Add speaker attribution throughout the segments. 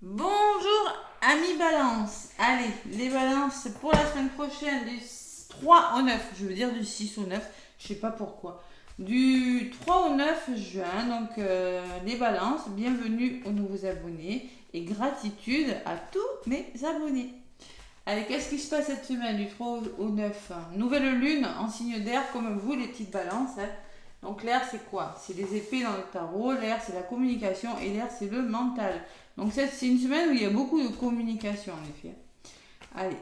Speaker 1: Bonjour amis balance. Allez, les balances pour la semaine prochaine du 3 au 9, je veux dire du 6 au 9, je sais pas pourquoi. Du 3 au 9 juin, donc les balances, bienvenue aux nouveaux abonnés et gratitude à tous mes abonnés. Allez, qu'est-ce qui se passe cette semaine du 3 au 9? Nouvelle lune en signe d'air comme vous les petites balances, hein. Donc l'air c'est quoi? C'est les épées dans le tarot, l'air c'est la communication et l'air c'est le mental. Donc c'est une semaine où il y a beaucoup de communication en effet. Allez.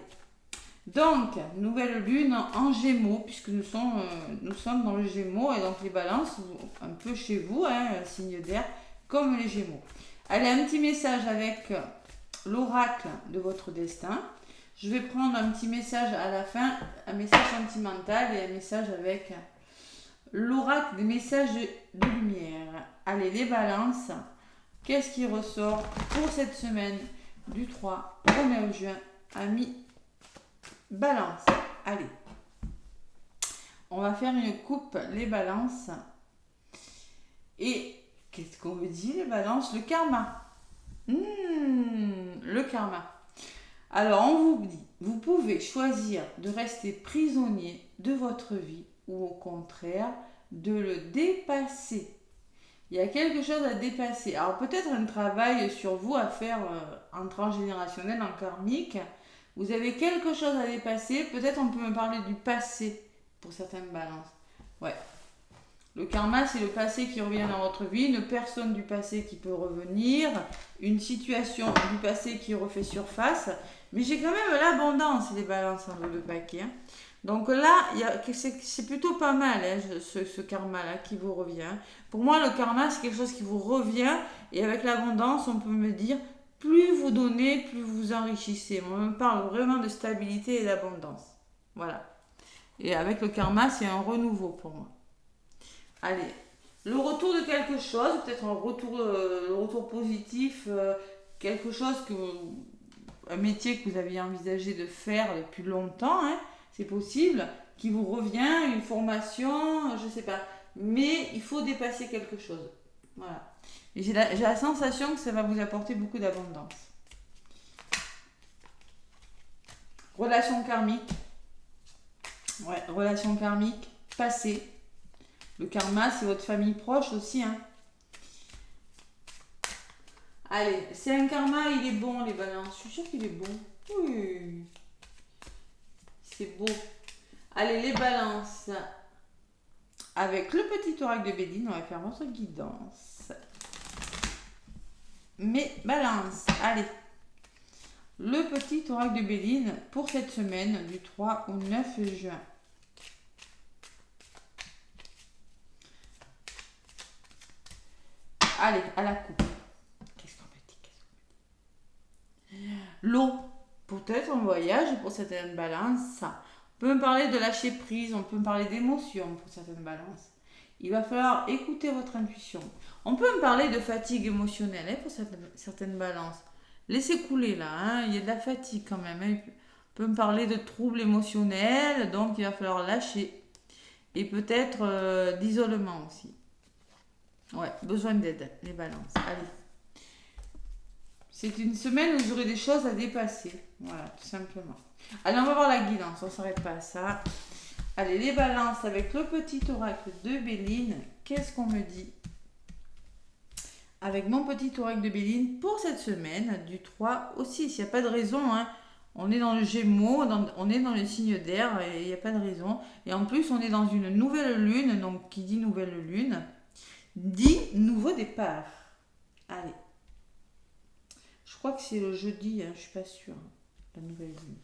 Speaker 1: Donc, nouvelle lune en gémeaux, puisque nous sommes dans le gémeaux, et donc les balances, un peu chez vous, hein, signe d'air, comme les gémeaux. Allez, un petit message avec l'oracle de votre destin. Je vais prendre un petit message à la fin, un message sentimental et un message avec l'oracle des messages de lumière. Allez, les balances, qu'est-ce qui ressort pour cette semaine du 3 au 9 juin? Amis balance. Allez, on va faire une coupe, les balances. Et qu'est-ce qu'on me dit, les balances? Le karma. Le karma. Alors, on vous dit, vous pouvez choisir de rester prisonnier de votre vie ou au contraire de le dépasser. Il y a quelque chose à dépasser. Alors peut-être un travail sur vous à faire en transgénérationnel, en karmique. Vous avez quelque chose à dépasser. Peut-être on peut me parler du passé pour certaines balances. Ouais. Le karma, c'est le passé qui revient dans votre vie, une personne du passé qui peut revenir, une situation du passé qui refait surface. Mais j'ai quand même l'abondance, les balances en le paquet, hein. Donc là, c'est plutôt pas mal, hein, ce karma-là qui vous revient. Pour moi, le karma, c'est quelque chose qui vous revient. Et avec l'abondance, on peut me dire, plus vous donnez, plus vous enrichissez. On me parle vraiment de stabilité et d'abondance. Voilà. Et avec le karma, c'est un renouveau pour moi. Allez, le retour de quelque chose, peut-être le retour positif, quelque chose un métier que vous aviez envisagé de faire depuis longtemps, hein, c'est possible, qui vous revient, une formation, je sais pas. Mais il faut dépasser quelque chose. Voilà. Et j'ai la sensation que ça va vous apporter beaucoup d'abondance. Relation karmique. Ouais, relation karmique, passé. Le karma, c'est votre famille proche aussi, hein. Allez, c'est un karma, il est bon, les balances. Je suis sûre qu'il est bon. Oui, c'est beau. Allez, les balances. Avec le petit oracle de Bédine, on va faire votre guidance. Mais balance, allez. Le petit oracle de Bédine pour cette semaine du 3 au 9 juin. Allez, à la coupe. Qu'est-ce qu'on me dit? L'eau. Peut-être un voyage pour certaines balances. On peut me parler de lâcher prise, on peut me parler d'émotion pour certaines balances. Il va falloir écouter votre intuition. On peut me parler de fatigue émotionnelle, hein, pour certaines balances. Laissez couler là, hein, il y a de la fatigue quand même, hein. On peut me parler de troubles émotionnels, donc il va falloir lâcher. Et peut-être d'isolement aussi. Ouais, besoin d'aide, les balances. Allez. C'est une semaine où vous aurez des choses à dépasser. Voilà, tout simplement. Allez, on va voir la guidance, on ne s'arrête pas à ça. Allez, les balances avec le petit oracle de Béline. Qu'est-ce qu'on me dit avec mon petit oracle de Béline pour cette semaine du 3 au 6? Il n'y a pas de raison, hein. On est dans le Gémeaux, on est dans le signe d'air et il n'y a pas de raison. Et en plus, on est dans une nouvelle lune, donc qui dit nouvelle lune, dit nouveau départ. Allez. Je crois que c'est le jeudi, hein, je suis pas sûre, la nouvelle lune.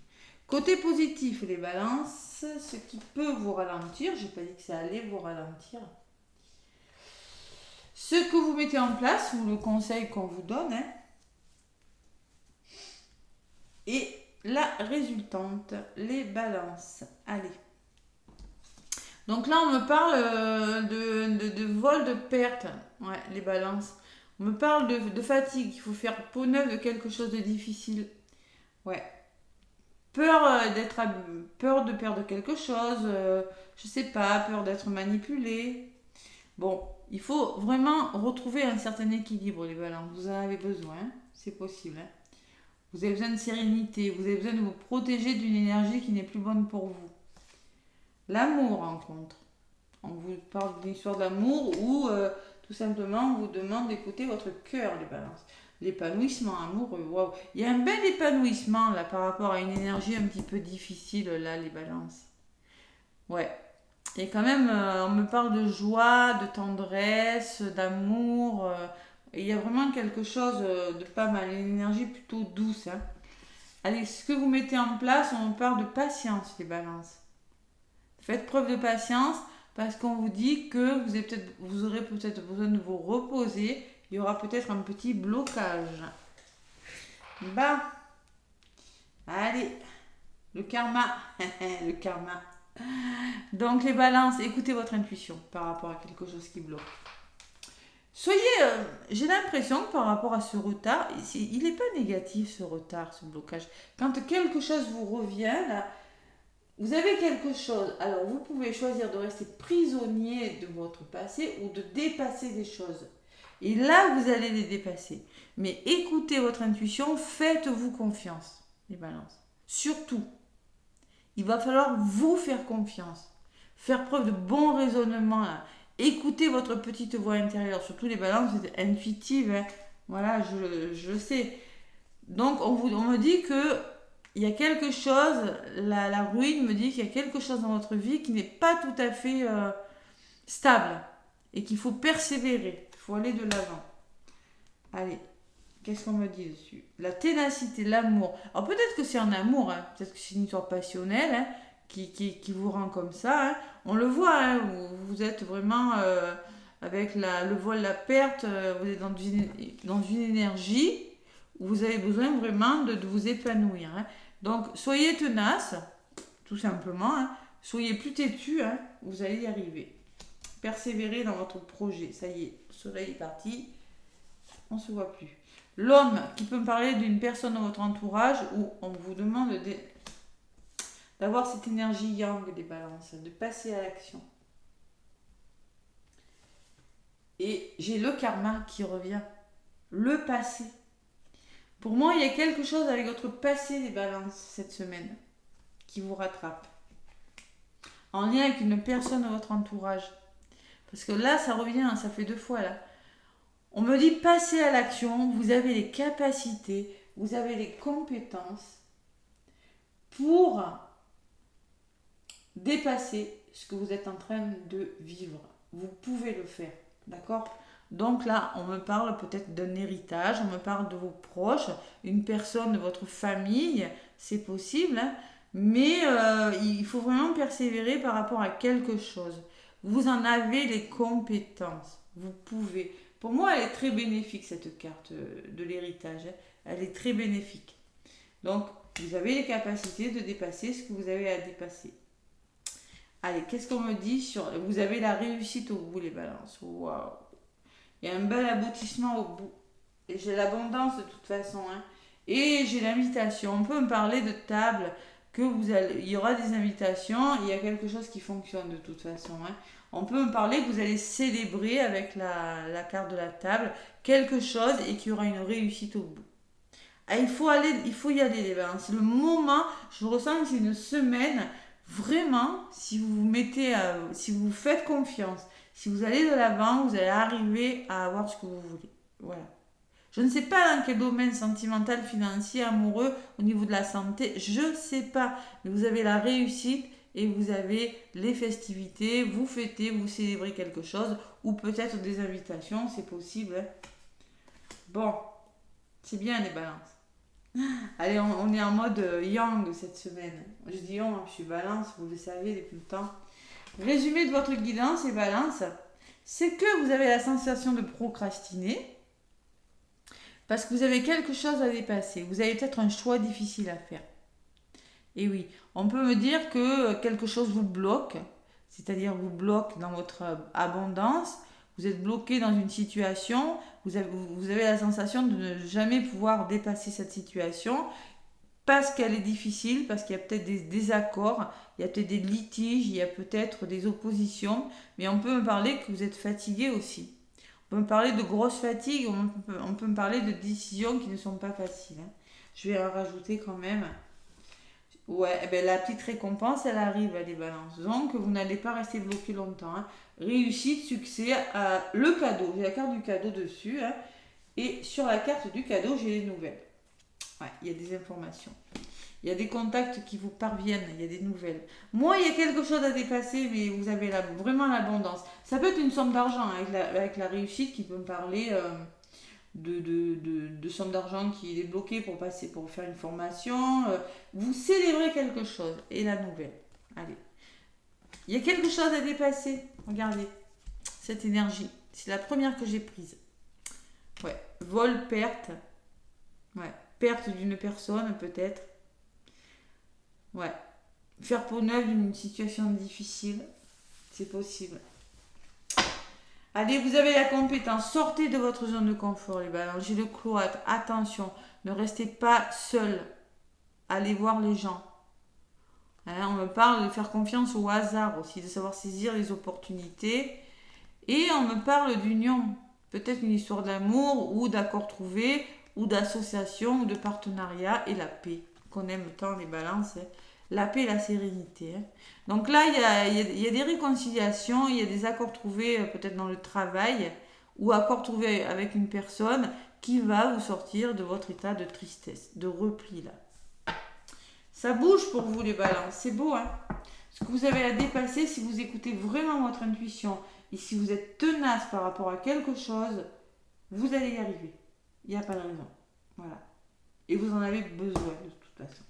Speaker 1: Côté positif, les balances, ce qui peut vous ralentir, j'ai pas dit que ça allait vous ralentir. Ce que vous mettez en place ou le conseil qu'on vous donne, hein, et la résultante, les balances. Allez. Donc là, on me parle de vol, de perte. Ouais, les balances. On me parle de fatigue. Il faut faire peau neuve de quelque chose de difficile. Ouais. Peur de perdre quelque chose. Je sais pas, peur d'être manipulé. Bon, il faut vraiment retrouver un certain équilibre, les balances. Vous en avez besoin. c'est possible. Hein. Vous avez besoin de sérénité, vous avez besoin de vous protéger d'une énergie qui n'est plus bonne pour vous. L'amour en contre. On vous parle d'une histoire d'amour ou tout simplement on vous demande d'écouter votre cœur, les balances. L'épanouissement amoureux, waouh. Il y a un bel épanouissement là par rapport à une énergie un petit peu difficile là, les balances. Ouais. Et quand même, on me parle de joie, de tendresse, d'amour. Et il y a vraiment quelque chose de pas mal, une énergie plutôt douce. Hein. Allez, ce que vous mettez en place, on me parle de patience, les balances. Faites preuve de patience parce qu'on vous dit que vous aurez peut-être besoin de vous reposer. Il y aura peut-être un petit blocage. Bah, allez, le karma, le karma. Donc les balances, écoutez votre intuition par rapport à quelque chose qui bloque. Soyez, j'ai l'impression que par rapport à ce retard, il n'est pas négatif ce retard, ce blocage. Quand quelque chose vous revient, là, vous avez quelque chose, alors vous pouvez choisir de rester prisonnier de votre passé ou de dépasser des choses. Et là, vous allez les dépasser. Mais écoutez votre intuition, faites-vous confiance, les balances. Surtout, il va falloir vous faire confiance. Faire preuve de bon raisonnement. Là. Écoutez votre petite voix intérieure. Surtout les balances, vous êtes intuitives. Hein. Voilà, je sais. Donc, on me dit que il y a quelque chose, la ruine me dit qu'il y a quelque chose dans votre vie qui n'est pas tout à fait stable et qu'il faut persévérer, il faut aller de l'avant. Allez, qu'est-ce qu'on me dit dessus? La ténacité, l'amour. Alors peut-être que c'est un amour, hein. Peut-être que c'est une histoire passionnelle hein, qui vous rend comme ça. Hein. On le voit, hein, vous êtes vraiment avec le voile, la perte, vous êtes dans une énergie où vous avez besoin vraiment de vous épanouir. Hein. Donc, soyez tenace, tout simplement. Hein. Soyez plus têtu, hein. Vous allez y arriver. Persévérez dans votre projet. Ça y est, le soleil est parti. On ne se voit plus. L'homme qui peut me parler d'une personne dans votre entourage où on vous demande d'avoir cette énergie yang des balances, de passer à l'action. Et j'ai le karma qui revient. Le passé. Pour moi, il y a quelque chose avec votre passé des balances cette semaine qui vous rattrape. En lien avec une personne de votre entourage. Parce que là, ça revient, ça fait 2 fois là. On me dit passez à l'action, vous avez les capacités, vous avez les compétences pour dépasser ce que vous êtes en train de vivre. Vous pouvez le faire, d'accord ? Donc là, on me parle peut-être d'un héritage, on me parle de vos proches, une personne de votre famille, c'est possible, hein, mais il faut vraiment persévérer par rapport à quelque chose. Vous en avez les compétences, vous pouvez. Pour moi, elle est très bénéfique, cette carte de l'héritage, hein. Elle est très bénéfique. Donc, vous avez les capacités de dépasser ce que vous avez à dépasser. Allez, qu'est-ce qu'on me dit sur... Vous avez la réussite au bout, les balances. Waouh! Il y a un bel aboutissement au bout. Et j'ai l'abondance de toute façon. Hein. Et j'ai l'invitation. On peut me parler de table, il y aura des invitations. Il y a quelque chose qui fonctionne de toute façon. Hein. On peut me parler que vous allez célébrer avec la carte de la table quelque chose et qu'il y aura une réussite au bout. Ah, il faut y aller les balances. C'est le moment, je ressens que c'est une semaine, vraiment, si vous vous faites confiance, si vous allez de l'avant, vous allez arriver à avoir ce que vous voulez. Voilà. Je ne sais pas dans quel domaine sentimental, financier, amoureux, au niveau de la santé, je ne sais pas. Mais vous avez la réussite et vous avez les festivités, vous fêtez, vous célébrez quelque chose, ou peut-être des invitations, c'est possible. Hein. Bon, c'est bien les balances. Allez, on est en mode yang cette semaine. Je dis yang, je suis balance, vous le savez depuis le temps. Résumé de votre guidance et balance, c'est que vous avez la sensation de procrastiner parce que vous avez quelque chose à dépasser. Vous avez peut-être un choix difficile à faire. Et oui, on peut me dire que quelque chose vous bloque, c'est-à-dire vous bloque dans votre abondance, vous êtes bloqué dans une situation, vous avez la sensation de ne jamais pouvoir dépasser cette situation parce qu'elle est difficile, parce qu'il y a peut-être des désaccords, il y a peut-être des litiges, il y a peut-être des oppositions, mais on peut me parler que vous êtes fatigué aussi. On peut me parler de grosses fatigues, on peut me parler de décisions qui ne sont pas faciles. Hein. Je vais en rajouter quand même. Ouais, eh ben, la petite récompense, elle arrive, les balances. Donc, vous n'allez pas rester bloqué longtemps. Hein. Réussite, succès, le cadeau. J'ai la carte du cadeau dessus. Hein. Et sur la carte du cadeau, j'ai les nouvelles. Ouais, il y a des informations. Il y a des contacts qui vous parviennent, il y a des nouvelles. Moi, il y a quelque chose à dépasser, mais vous avez vraiment l'abondance. Ça peut être une somme d'argent avec la réussite qui peut me parler de somme d'argent qui est bloquée pour faire une formation. Vous célébrez quelque chose et la nouvelle. Allez. Il y a quelque chose à dépasser. Regardez, cette énergie. C'est la première que j'ai prise. Ouais. Vol, perte. Ouais. Perte d'une personne, peut-être. Ouais. Faire peau neuve d'une situation difficile. C'est possible. Allez, vous avez la compétence. Sortez de votre zone de confort, les balances. J'ai le cloître. Attention, ne restez pas seul. Allez voir les gens. Hein, on me parle de faire confiance au hasard aussi, de savoir saisir les opportunités. Et on me parle d'union. Peut-être une histoire d'amour ou d'accord trouvé, ou d'association, ou de partenariat et la paix. Qu'on aime tant, les balances. Hein. La paix et la sérénité. Hein. Donc là, il y a des réconciliations, il y a des accords trouvés peut-être dans le travail ou accords trouvés avec une personne qui va vous sortir de votre état de tristesse, de repli là. Ça bouge pour vous les balances, c'est beau hein. Ce que vous avez à dépasser si vous écoutez vraiment votre intuition et si vous êtes tenace par rapport à quelque chose, vous allez y arriver. Il n'y a pas de raison. Voilà. Et vous en avez besoin de toute façon.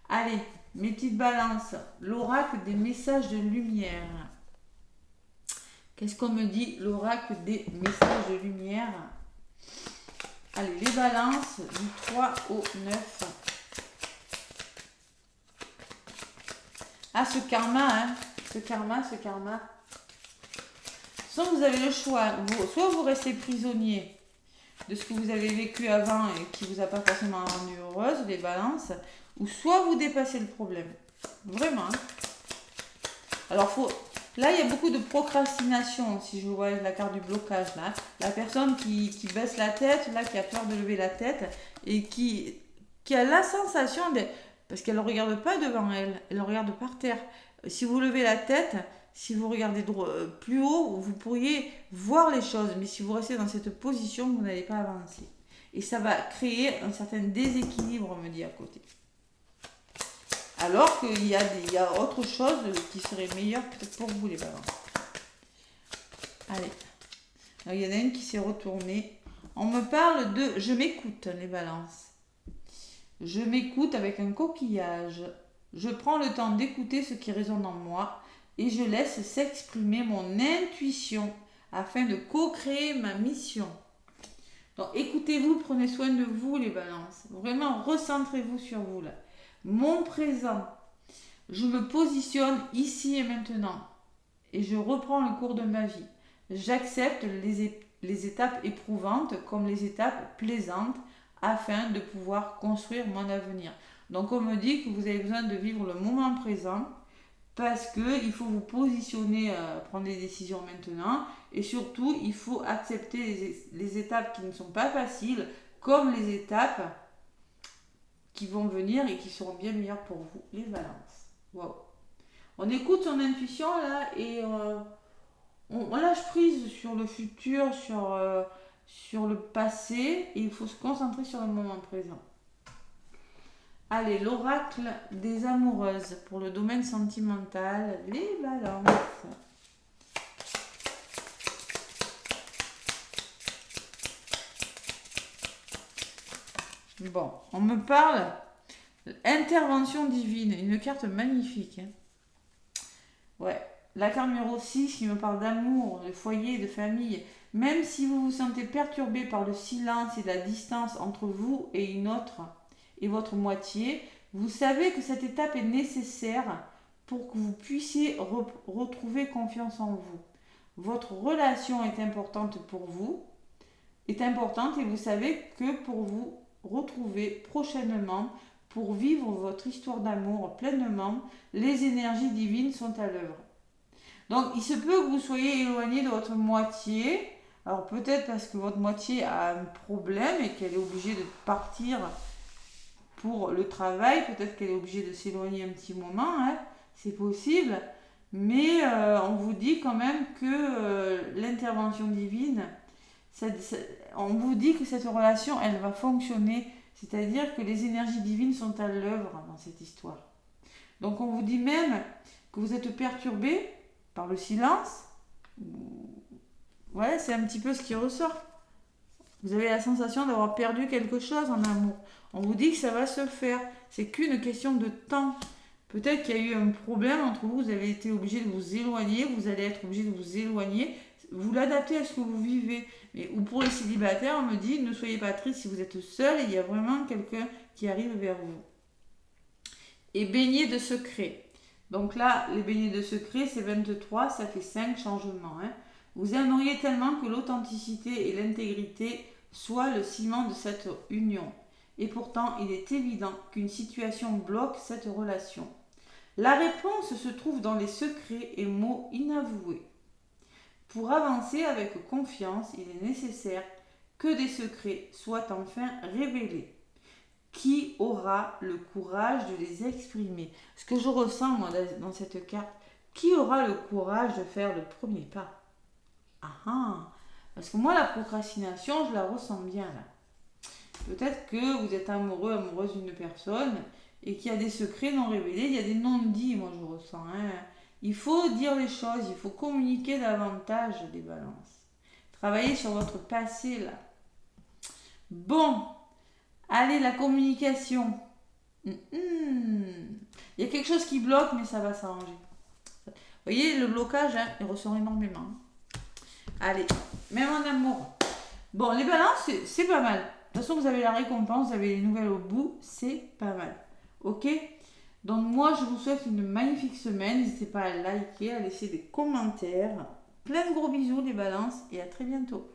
Speaker 1: Allez, mes petites balances, l'oracle des messages de lumière. Qu'est-ce qu'on me dit, l'oracle des messages de lumière? Allez, les balances du 3 au 9. Ah, ce karma, hein. Ce karma. Soit vous avez le choix, soit vous restez prisonnier de ce que vous avez vécu avant et qui vous a pas forcément rendu heureuse, les balances, ou soit vous dépassez le problème. Vraiment. Hein. Alors, là, il y a beaucoup de procrastination, si je vois la carte du blocage, là. La personne qui baisse la tête, là, qui a peur de lever la tête, et qui a la sensation de... Parce qu'elle ne regarde pas devant elle, elle regarde par terre. Si vous levez la tête, si vous regardez plus haut, vous pourriez voir les choses. Mais si vous restez dans cette position, vous n'allez pas avancer. Et ça va créer un certain déséquilibre, on me dit à côté. Alors qu'il y a autre chose qui serait meilleure peut-être pour vous, les balances. Allez. Alors, il y en a une qui s'est retournée. On me parle de... Je m'écoute, les balances. Je m'écoute avec un coquillage. Je prends le temps d'écouter ce qui résonne en moi et je laisse s'exprimer mon intuition afin de co-créer ma mission. Donc écoutez-vous, prenez soin de vous les balances. Vraiment, recentrez-vous sur vous là. Mon présent. Je me positionne ici et maintenant et je reprends le cours de ma vie. J'accepte les étapes éprouvantes comme les étapes plaisantes afin de pouvoir construire mon avenir. Donc on me dit que vous avez besoin de vivre le moment présent parce qu'il faut vous positionner, prendre des décisions maintenant et surtout il faut accepter les étapes qui ne sont pas faciles comme les étapes qui vont venir et qui seront bien meilleures pour vous, les balances. Wow. On écoute son intuition là et on lâche prise sur le futur, sur le passé et il faut se concentrer sur le moment présent. Allez, l'oracle des amoureuses pour le domaine sentimental, les balances. Bon, on me parle intervention divine, une carte magnifique. Hein. Ouais, la carte numéro 6 qui me parle d'amour, de foyer, de famille. Même si vous vous sentez perturbé par le silence et la distance entre vous et une autre, et votre moitié, vous savez que cette étape est nécessaire pour que vous puissiez retrouver confiance en vous. Votre relation est importante pour vous, est importante et vous savez que pour vous retrouver prochainement, pour vivre votre histoire d'amour pleinement, les énergies divines sont à l'œuvre. Donc il se peut que vous soyez éloigné de votre moitié Alors peut-être parce que votre moitié a un problème et qu'elle est obligée de partir pour le travail, peut-être qu'elle est obligée de s'éloigner un petit moment, hein, c'est possible, mais on vous dit quand même que l'intervention divine, on vous dit que cette relation, elle va fonctionner, c'est-à-dire que les énergies divines sont à l'œuvre dans cette histoire. Donc on vous dit même que vous êtes perturbé par le silence. Ouais, c'est un petit peu ce qui ressort. Vous avez la sensation d'avoir perdu quelque chose en amour. On vous dit que ça va se faire. C'est qu'une question de temps. Peut-être qu'il y a eu un problème entre vous, vous avez été obligé de vous éloigner, vous allez être obligé de vous éloigner, vous l'adaptez à ce que vous vivez. Mais, ou pour les célibataires, on me dit, ne soyez pas triste si vous êtes seul, il y a vraiment quelqu'un qui arrive vers vous. Et baignez de secrets. Donc là, les beignets de secrets, c'est 23, ça fait 5 changements. Hein. Vous aimeriez tellement que l'authenticité et l'intégrité soient le ciment de cette union. Et pourtant, il est évident qu'une situation bloque cette relation. La réponse se trouve dans les secrets et mots inavoués. Pour avancer avec confiance, il est nécessaire que des secrets soient enfin révélés. Qui aura le courage de les exprimer? Ce que je ressens moi dans cette carte, qui aura le courage de faire le premier pas? Ah ah. Parce que moi la procrastination, je la ressens bien là. Peut-être que vous êtes amoureux, amoureuse d'une personne et qu'il y a des secrets non révélés, il y a des non-dits, moi je ressens. Hein. Il faut dire les choses, il faut communiquer davantage des balances. Travailler sur votre passé là. Bon, allez, la communication. Il y a quelque chose qui bloque, mais ça va s'arranger. Vous voyez, le blocage, hein, il ressort énormément. Allez, même en amour. Bon, les balances, c'est pas mal. De toute façon, vous avez la récompense, vous avez les nouvelles au bout, c'est pas mal. Ok? Donc moi, je vous souhaite une magnifique semaine. N'hésitez pas à liker, à laisser des commentaires. Plein de gros bisous les balances et à très bientôt.